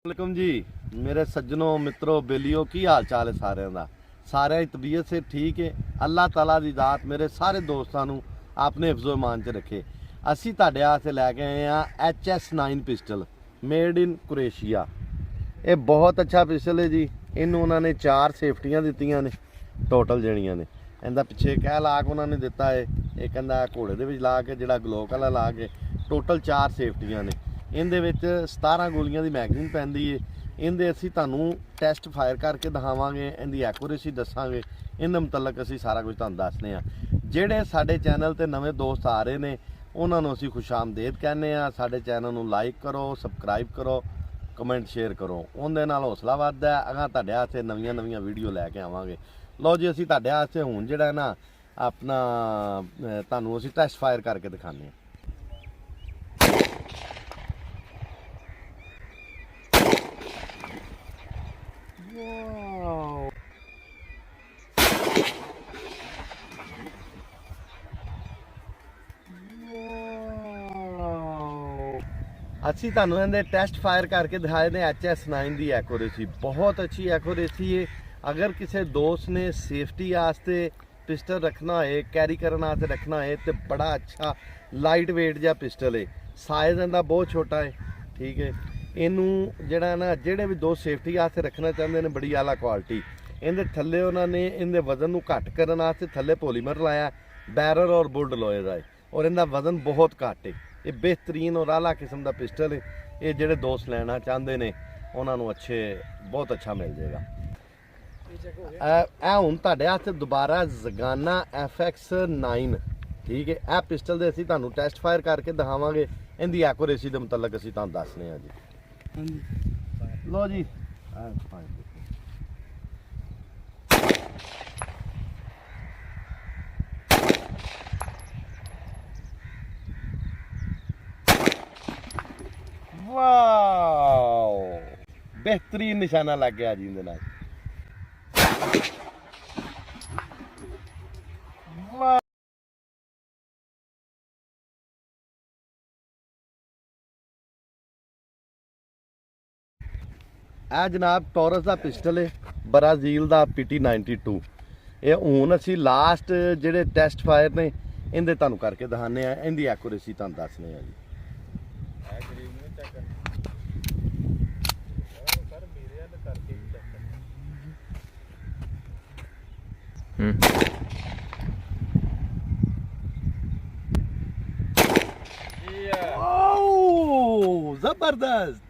वालेकुम जी मेरे सज्जनों मित्रों बेलियो की हाल चाल है सारे का सारे तबीयत से ठीक है। अल्लाह ताला दी दात मेरे सारे दोस्तों नू अपने हिफ्ज़ो ईमान च रखे। असी तुहाडे वास्ते लैके आए हैं HS9 pistol made in Croatia. ये बहुत अच्छा पिस्टल है जी। इनू उन्होंने 4 सेफ्टियां दित्तियां ने टोटल जड़ियां ने। इहदा पिछे कह ला के उन्होंने दिता है, ये कहंदा घोड़े दे विच ला के जिहड़ा ग्लोक वाला ला के टोटल 4 सेफ्टियां ने। इहदे विच 17 गोलियां दी मैगजीन पैंदी है। इहदे असीं तुहानूं टैस्ट फायर करके दिखावांगे, इहदी एक्यूरेसी दसांगे, इहदे मुतलक असीं सारा कुछ तुहानूं दसदे हां। जिहड़े साडे चैनल ते नवें दोस्त आ रहे ने उन्हां नूं असीं खुशामदेद कहने आ। साडे चैनल नूं लाइक करो, सबसक्राइब करो, कमेंट शेयर करो, उहदे नाल हौसला वधदा है। अगां तुहाडे वास्ते नवीं नवीं वीडियो लैके आवांगे। लो जी असीं तुहाडे वास्ते हुण जिहड़ा ना अपना तुहानूं असीं टैस्ट फायर करके दिखाने आ। ਅਸੀਂ ਤੁਹਾਨੂੰ ਇਹਦੇ ਟੈਸਟ ਫਾਇਰ ਕਰਕੇ ਦਿਖਾਏ ਨੇ HS9 ਦੀ ਐਕੂਰੇਸੀ ਬਹੁਤ ਅੱਛੀ ਐਕੂਰੇਸੀ ਹੈ। ਅਗਰ ਕਿਸੇ ਦੋਸਤ ਨੇ ਸੇਫਟੀ ਵਾਸਤੇ ਪਿਸਟਲ ਰੱਖਣਾ ਹੋਏ, ਕੈਰੀ ਕਰਨ ਵਾਸਤੇ ਰੱਖਣਾ ਹੋਏ ਤੇ ਬੜਾ ਅੱਛਾ ਲਾਈਟ ਵੇਟ ਜਿਹਾ ਪਿਸਟਲ ਹੈ। ਸਾਈਜ਼ ਇਹਦਾ ਬਹੁਤ ਛੋਟਾ ਹੈ, ਠੀਕ ਹੈ। ਇਹਨੂੰ ਜਿਹੜਾ ਨਾ ਜਿਹੜੇ ਵੀ ਦੋਸਤ ਸੇਫਟੀ ਵਾਸਤੇ ਰੱਖਣਾ ਚਾਹੁੰਦੇ ਨੇ ਬੜੀ ਆਲਾ ਕੁਆਲਿਟੀ। ਇਹਦੇ ਥੱਲੇ ਉਹਨਾਂ ਨੇ ਇਹਦੇ ਵਜ਼ਨ ਨੂੰ ਘੱਟ ਕਰਨ ਵਾਸਤੇ ਥੱਲੇ ਪੋਲੀਮਰ ਲਾਇਆ, ਬੈਰਲ ਔਰ ਬੁਲਡ ਲੋਏ ਦਾ ਹੈ, ਔਰ ਇਹਦਾ ਵਜ਼ਨ ਬਹੁਤ ਘੱਟ ਹੈ। ये बेहतरीन और आला किस्म का पिस्टल है। ये ਜਿਹੜੇ ਦੋਸਤ ਲੈਣਾ ਚਾਹੁੰਦੇ ਨੇ ਉਹਨਾਂ ਨੂੰ ਬਹੁਤ ਅੱਛਾ ਮਿਲ ਜਾਏਗਾ। ਇਹ ਹੁਣ ਤੁਹਾਡੇ ਵਾਸਤੇ ਦੁਬਾਰਾ ਜ਼ਗਾਨਾ FX9, ਠੀਕ ਹੈ। ਇਹ ਪਿਸਟਲ ਦੇ ਅਸੀਂ ਤੁਹਾਨੂੰ ਟੈਸਟ ਫਾਇਰ ਕਰਕੇ ਦਿਖਾਵਾਂਗੇ। ਇਹਦੀ ਐਕੂਰੇਸੀ ਦੇ ਮੁਤਲਕ ਅਸੀਂ ਤੁਹਾਨੂੰ ਦੱਸਨੇ ਆ ਜੀ। ਲੋ ਜੀ वाओ बेहतरीन निशाना लग गया जी। इंदे नाल आ जनाब टॉरस का पिस्टल है, ब्राजील का PT92। ये हुण असीं लास्ट जिहड़े टेस्ट फायर ने इहदे तुहानूं करके दिखाने आ। इहदी एक्यूरेसी तुहानूं दसने आ जी। जबरदस्त